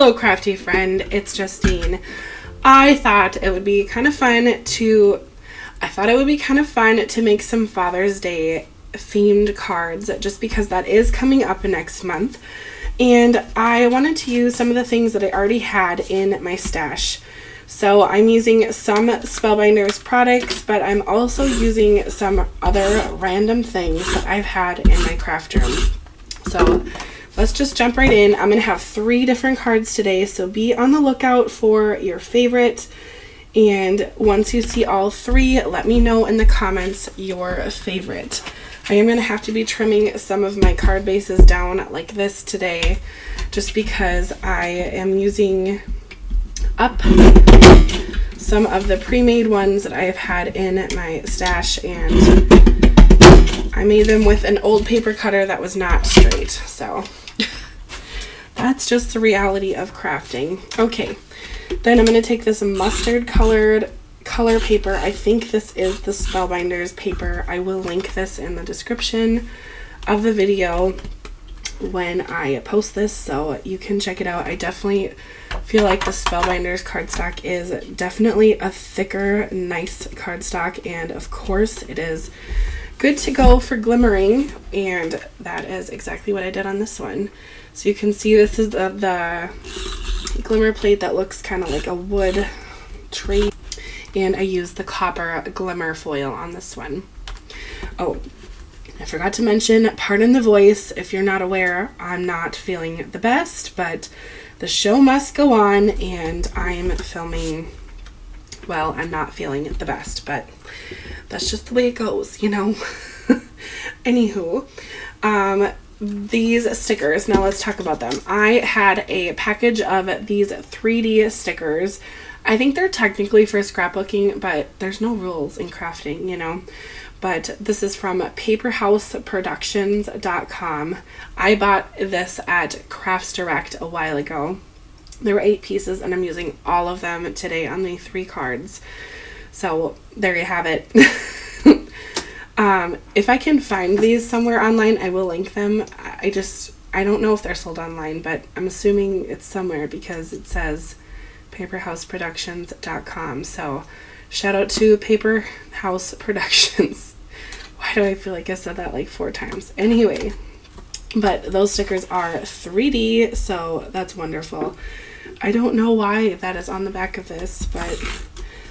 Hello crafty friend, it's Justine. I thought it would be kind of fun to make some Father's Day themed cards, just because that is coming up next month. And I wanted to use some of the things that I already had in my stash. So I'm using some Spellbinders products, but I'm also using some other random things that I've had in my craft room. So let's just jump right in. I'm going to have 3 different cards today, so be on the lookout for your favorite. And once you see all 3, let me know in the comments your favorite. I am going to have to be trimming some of my card bases down like this today, just because I am using up some of the pre-made ones that I have had in my stash, and I made them with an old paper cutter that was not straight. So that's just the reality of crafting. Okay, then I'm going to take this mustard colored color paper. I think this is the Spellbinders paper. I will link this in the description of the video when I post this, so you can check it out. I definitely feel like the Spellbinders cardstock is definitely a thicker, nice cardstock, and of course it is good to go for glimmering, and that is exactly what I did on this one. So you can see this is the glimmer plate that looks kind of like a wood tree, and I used the copper glimmer foil on this one. Oh, I forgot to mention, pardon the voice if you're not aware, I'm not feeling the best, but the show must go on, and I'm filming, well, I'm not feeling the best, but that's just the way it goes, you know. Anywho, these stickers, now let's talk about them. I had a package of these 3D stickers. I think they're technically for scrapbooking, but there's no rules in crafting, you know. But this is from paperhouseproductions.com. I bought this at Crafts Direct a while ago. There were 8 pieces, and I'm using all of them today on the 3 cards. So there you have it. If I can find these somewhere online, I will link them. I don't know if they're sold online, but I'm assuming it's somewhere because it says paperhouseproductions.com. So shout out to Paper House Productions. Why do I feel like I said that like 4 times? Anyway, but those stickers are 3D, so that's wonderful. I don't know why that is on the back of this, but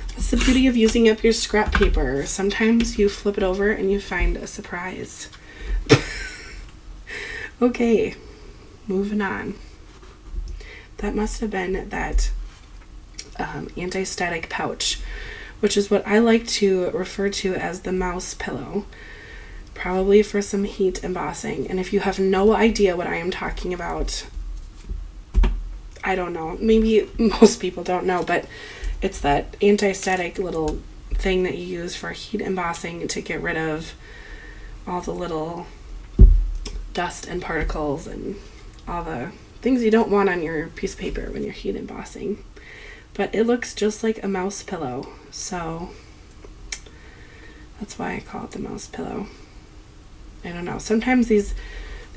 that's the beauty of using up your scrap paper. Sometimes you flip it over and you find a surprise. Okay, moving on. That must have been that anti-static pouch, which is what I like to refer to as the mouse pillow, probably for some heat embossing. And if you have no idea what I am talking about, I don't know, maybe most people don't know, but it's that anti-static little thing that you use for heat embossing to get rid of all the little dust and particles and all the things you don't want on your piece of paper when you're heat embossing. But it looks just like a mouse pillow, so that's why I call it the mouse pillow. I don't know, sometimes these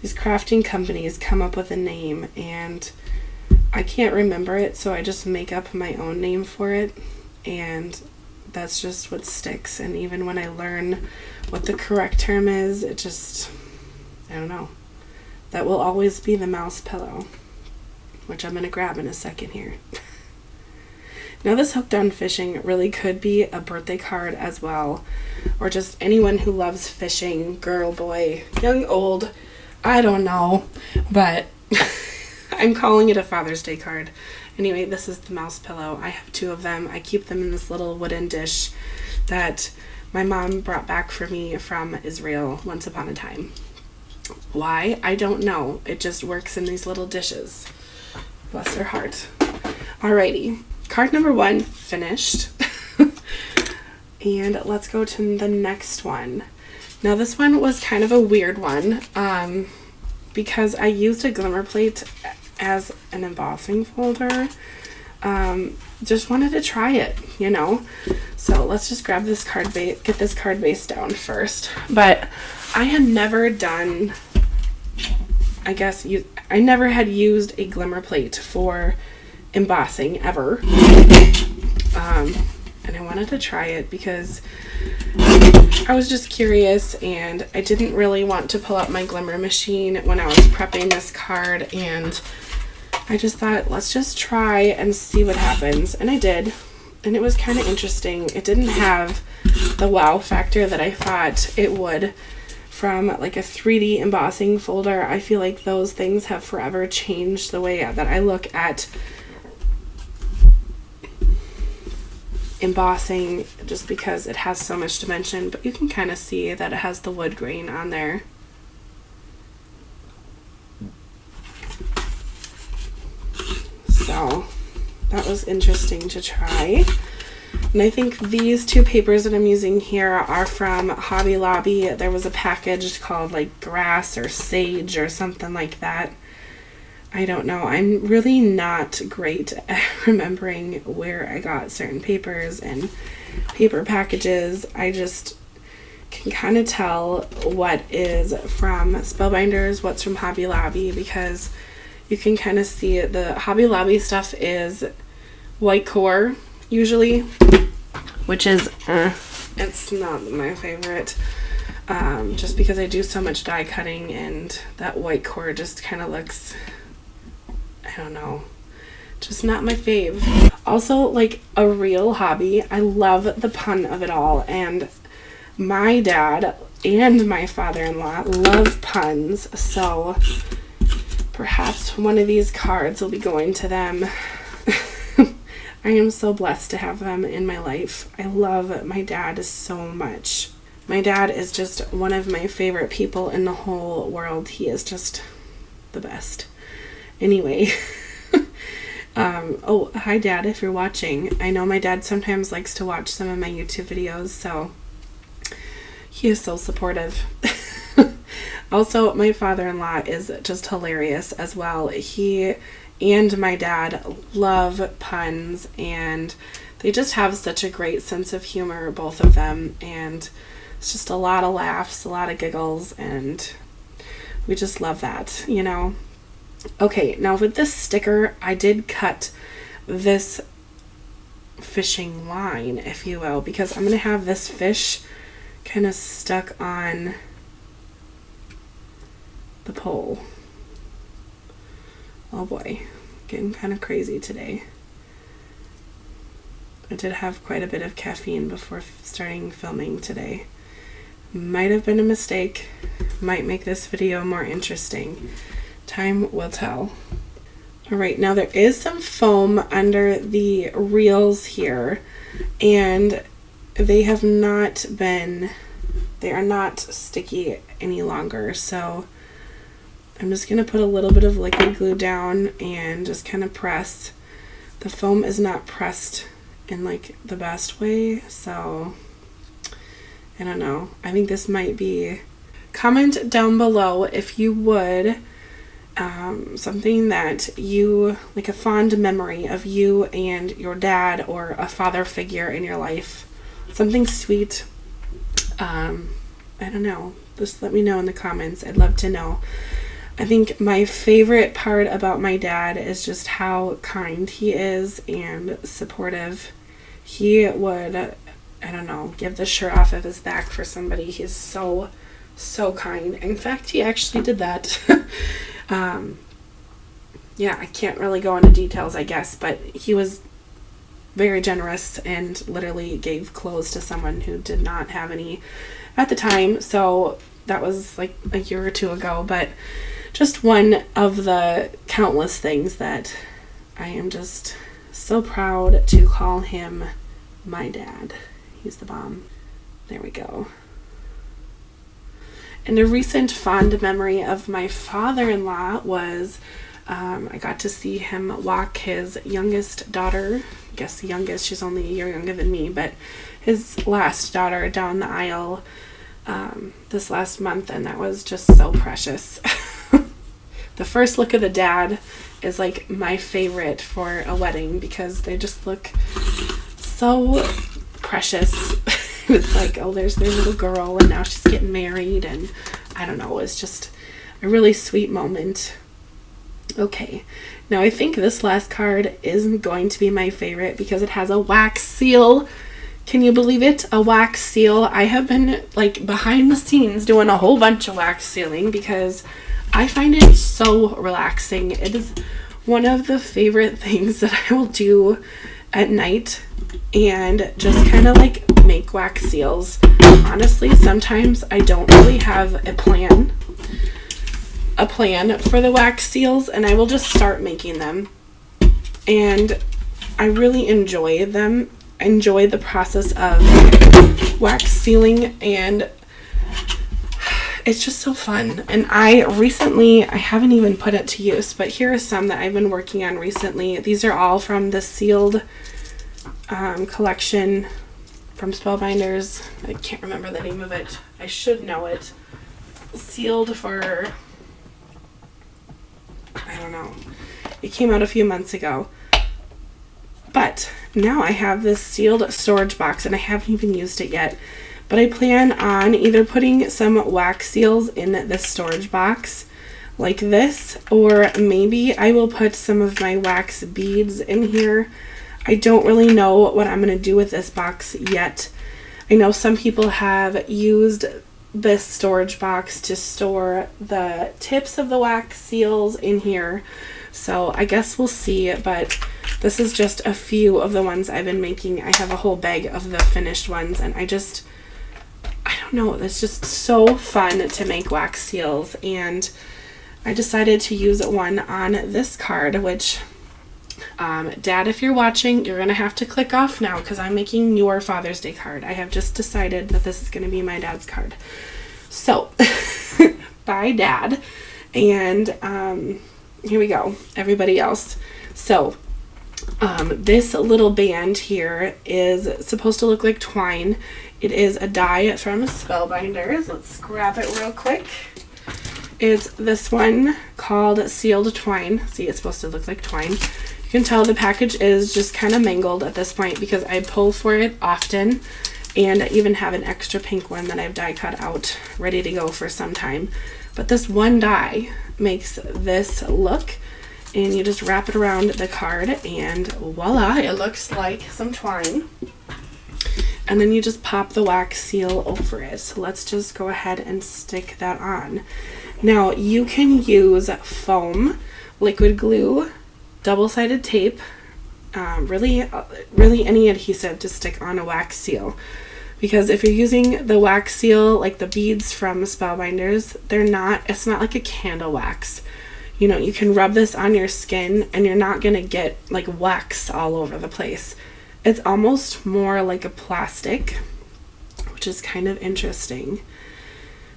crafting companies come up with a name and I can't remember it, so I just make up my own name for it, and that's just what sticks. And even when I learn what the correct term is, it just, I don't know. That will always be the mouse pillow, which I'm going to grab in a second here. Now this Hooked on Fishing really could be a birthday card as well, or just anyone who loves fishing, girl, boy, young, old, I don't know, but I'm calling it a Father's Day card. Anyway, this is the mouse pillow. I have 2 of them. I keep them in this little wooden dish that my mom brought back for me from Israel once upon a time. Why? I don't know. It just works in these little dishes. Bless her heart. Alrighty. Card number 1 finished. And let's go to the next one. Now this one was kind of a weird one because I used a glimmer plate as an embossing folder. Just wanted to try it, you know. So let's just grab this card base, get this card base down first. But I had never done, I I never had used a glimmer plate for embossing ever. And I wanted to try it because I was just curious, and I didn't really want to pull out my glimmer machine when I was prepping this card, and I just thought, let's just try and see what happens. And I did, and it was kind of interesting. It didn't have the wow factor that I thought it would from like a 3D embossing folder. I feel like those things have forever changed the way that I look at embossing, just because it has so much dimension. But you can kind of see that it has the wood grain on there. So that was interesting to try. And I think these two papers that I'm using here are from Hobby Lobby. There was a package called like grass or sage or something like that. I don't know. I'm really not great at remembering where I got certain papers and paper packages. I just can kind of tell what is from Spellbinders, what's from Hobby Lobby, because you can kind of see it. The Hobby Lobby stuff is white core usually, which is it's not my favorite, just because I do so much die cutting, and that white core just kind of looks, I don't know, just not my fave. Also, like a real hobby, I love the pun of it all, and my dad and my father-in-law love puns, so perhaps one of these cards will be going to them. I am so blessed to have them in my life. I love my dad so much. My dad is just one of my favorite people in the whole world. He is just the best. Anyway, oh, hi Dad, if you're watching. I know my dad sometimes likes to watch some of my YouTube videos, so he is so supportive. Also, my father-in-law is just hilarious as well. He and my dad love puns, and they just have such a great sense of humor, both of them, and it's just a lot of laughs, a lot of giggles, and we just love that, you know. Okay, now with this sticker, I did cut this fishing line, if you will, because I'm going to have this fish kind of stuck on the pole. Oh boy, getting kind of crazy today. I did have quite a bit of caffeine before starting filming today. Might have been a mistake. Might make this video more interesting. Time will tell. Alright, now there is some foam under the reels here, and they have not been, they are not sticky any longer, so I'm just going to put a little bit of liquid glue down and just kind of press. The foam is not pressed in like the best way, so I don't know. I think this might be, comment down below if you would, something that you, like a fond memory of you and your dad or a father figure in your life. Something sweet. I don't know. Just let me know in the comments. I'd love to know. I think my favorite part about my dad is just how kind he is and supportive. He would, I don't know, give the shirt off of his back for somebody. He's so kind. In fact, he actually did that. Yeah, I can't really go into details, I guess, but he was very generous and literally gave clothes to someone who did not have any at the time. So that was like a year or two ago, but just one of the countless things that I am just so proud to call him my dad. He's the bomb. There we go. And a recent fond memory of my father-in-law was I got to see him walk his youngest daughter, I guess the youngest, she's only a year younger than me, but his last daughter down the aisle this last month, and that was just so precious. The first look of the dad is like my favorite for a wedding because they just look so precious. It's like, oh, there's their little girl and now she's getting married, and I don't know, it's just a really sweet moment. Okay, now I think this last card is going to be my favorite because it has a wax seal. Can you believe it? A wax seal. I have been like behind the scenes doing a whole bunch of wax sealing because I find it so relaxing. It is one of the favorite things that I will do at night, and just kind of like make wax seals. Honestly, sometimes I don't really have a plan for the wax seals, and I will just start making them, and I really enjoy them. Enjoy the process of wax sealing, and it's just so fun. And I haven't even put it to use, but here are some that I've been working on recently. These are all from the sealed collection from Spellbinders. I can't remember the name of it. I should know it. Sealed for, I don't know. It came out a few months ago. But now I have this sealed storage box, and I haven't even used it yet. But I plan on either putting some wax seals in this storage box like this, or maybe I will put some of my wax beads in here. I don't really know what I'm going to do with this box yet. I know some people have used this storage box to store the tips of the wax seals in here. So I guess we'll see, but this is just a few of the ones I've been making. I have a whole bag of the finished ones, and I don't know, it's just so fun to make wax seals, and I decided to use one on this card, which, Dad, if you're watching, you're going to have to click off now because I'm making your Father's Day card. I have just decided that this is going to be my dad's card. So, bye, Dad. And here we go, everybody else. So, this little band here is supposed to look like twine. It is a die from Spellbinders. Let's grab it real quick. It's this one called Sealed Twine. See, it's supposed to look like twine. You can tell the package is just kind of mangled at this point because I pull for it often, and I even have an extra pink one that I've die cut out ready to go for some time. But this one die makes this look, and you just wrap it around the card, and voila, it looks like some twine. And then you just pop the wax seal over it. So let's just go ahead and stick that on. Now you can use foam, liquid glue, double-sided tape, really any adhesive to stick on a wax seal. Because if you're using the wax seal, like the beads from Spellbinders, it's not like a candle wax. You know, you can rub this on your skin and you're not going to get like wax all over the place. It's almost more like a plastic, which is kind of interesting.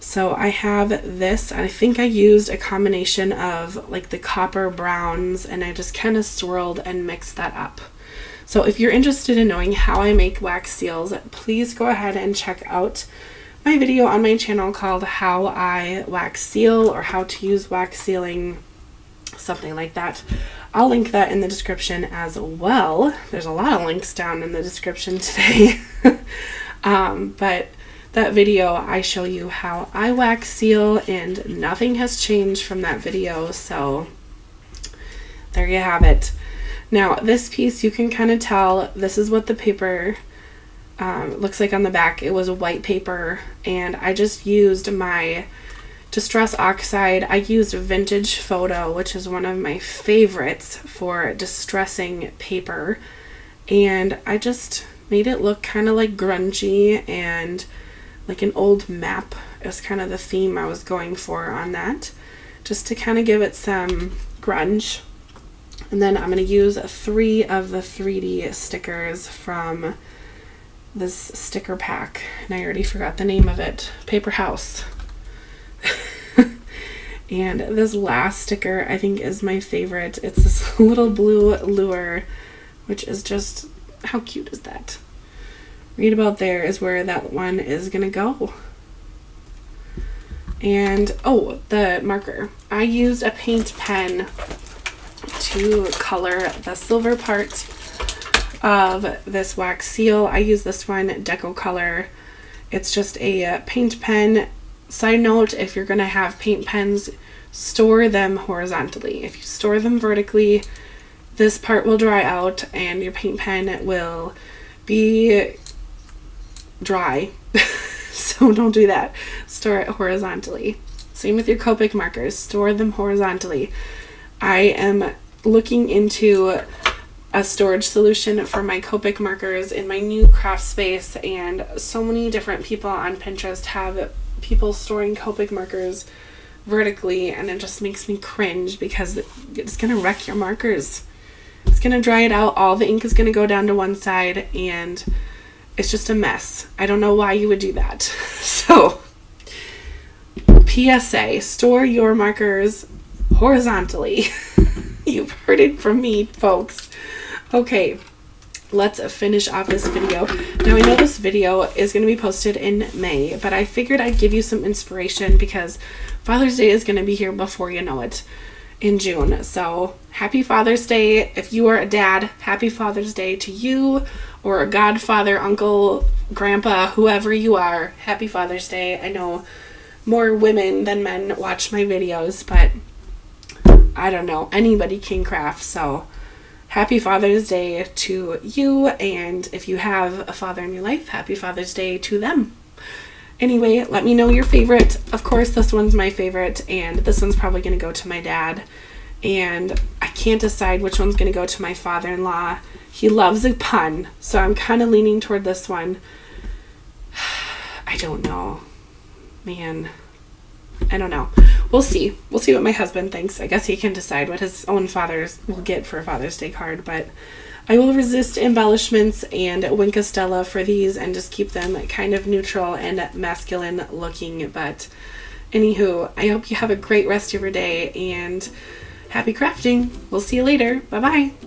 So I have this. I think I used a combination of like the copper browns, and I just kind of swirled and mixed that up. So if you're interested in knowing how I make wax seals, please go ahead and check out my video on my channel called How I Wax Seal, or How to Use Wax Sealing, something like that. I'll link that in the description as well. There's a lot of links down in the description today. But that video, I show you how I wax seal, and nothing has changed from that video. So there you have it. Now this piece, you can kind of tell this is what the paper looks like on the back. It was a white paper, and I just used my Distress Oxide. I used Vintage Photo, which is one of my favorites for distressing paper, and I just made it look kind of like grungy and like an old map. It was kind of the theme I was going for on that, just to kind of give it some grunge. And then I'm going to use 3 of the 3D stickers from this sticker pack, and I already forgot the name of it. Paper House. And this last sticker I think is my favorite. It's this little blue lure, which is just, how cute is that? Right about there is where that one is gonna go. And oh, the marker. I used a paint pen to color the silver part of this wax seal. I use this one, Deco Color. It's just a paint pen. Side note, if you're going to have paint pens, store them horizontally. If you store them vertically, this part will dry out and your paint pen will be dry. So don't do that. Store it horizontally. Same with your Copic markers. Store them horizontally. I am looking into a storage solution for my Copic markers in my new craft space, and so many different people on Pinterest have people storing Copic markers vertically, and it just makes me cringe because it's going to wreck your markers. It's going to dry it out. All the ink is going to go down to one side, and it's just a mess. I don't know why you would do that. So, PSA, store your markers horizontally. You've heard it from me, folks. Okay, let's finish off this video. Now, I know this video is going to be posted in May, but I figured I'd give you some inspiration because Father's Day is going to be here before you know it in June. So, happy Father's Day. If you are a dad, happy Father's Day to you, or a godfather, uncle, grandpa, whoever you are. Happy Father's Day. I know more women than men watch my videos, but I don't know. Anybody can craft, so happy Father's Day to you, and if you have a father in your life, happy Father's Day to them. Anyway, let me know your favorite. Of course, this one's my favorite, and this one's probably going to go to my dad, and I can't decide which one's going to go to my father-in-law. He loves a pun, so I'm kind of leaning toward this one. I don't know. Man, I don't know. We'll see. We'll see what my husband thinks. I guess he can decide what his own fathers will get for a Father's Day card, but I will resist embellishments and Wink of Stella for these and just keep them kind of neutral and masculine looking. But anywho, I hope you have a great rest of your day and happy crafting. We'll see you later. Bye-bye.